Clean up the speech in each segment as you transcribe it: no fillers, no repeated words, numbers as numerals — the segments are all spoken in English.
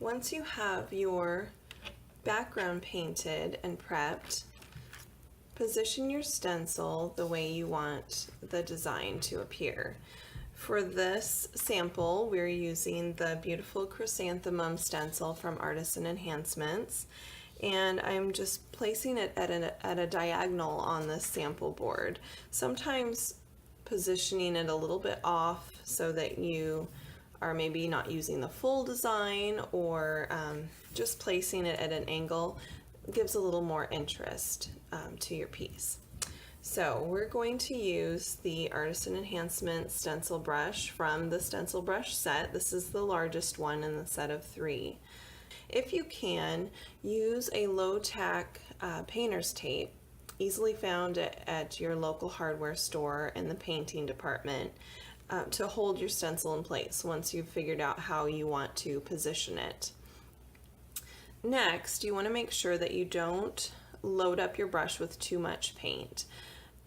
Once you have your background painted and prepped, position your stencil the way you want the design to appear. For this sample, we're using the beautiful chrysanthemum stencil from Artisan Enhancements, and I'm just placing it at a diagonal on this sample board. Sometimes positioning it a little bit off so that you are maybe not using the full design, or just placing it at an angle gives a little more interest to your piece. So we're going to use the Artisan Enhancements stencil brush from the stencil brush set. This is the largest one in the set of 3. If you can, use a low-tack painter's tape, easily found at your local hardware store in the painting department, to hold your stencil in place once you've figured out how you want to position it. Next, you want to make sure that you don't load up your brush with too much paint.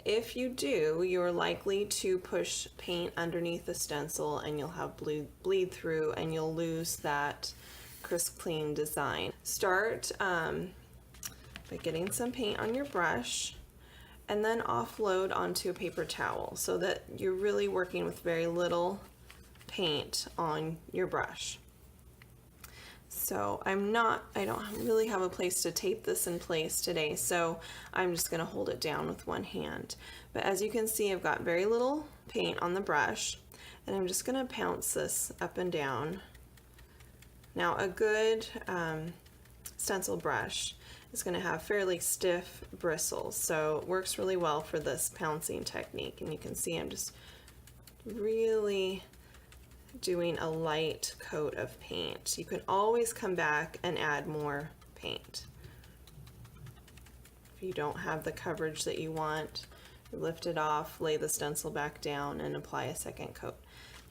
If you do, you're likely to push paint underneath the stencil and you'll have bleed through and you'll lose that crisp, clean design. Start by getting some paint on your brush and then offload onto a paper towel so that you're really working with very little paint on your brush. So I don't really have a place to tape this in place today, so I'm just going to hold it down with one hand. But as you can see, I've got very little paint on the brush, and I'm just going to pounce this up and down. Now a good stencil brush is going to have fairly stiff bristles, so it works really well for this pouncing technique. And you can see I'm just really doing a light coat of paint. You can always come back and add more paint. If you don't have the coverage that you want, you lift it off, lay the stencil back down, and apply a second coat.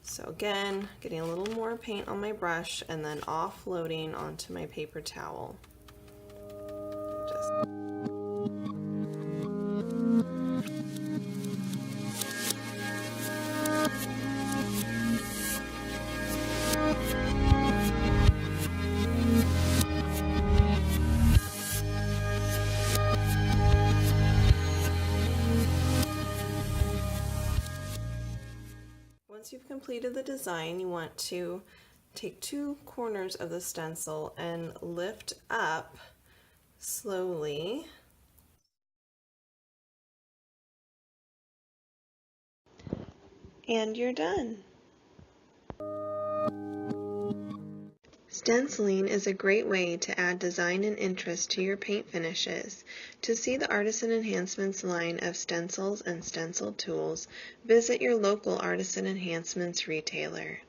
So again, getting a little more paint on my brush and then offloading onto my paper towel. Once you've completed the design, you want to take 2 corners of the stencil and lift up slowly. And you're done. Stenciling is a great way to add design and interest to your paint finishes. To see the Artisan Enhancements line of stencils and stencil tools, visit your local Artisan Enhancements retailer.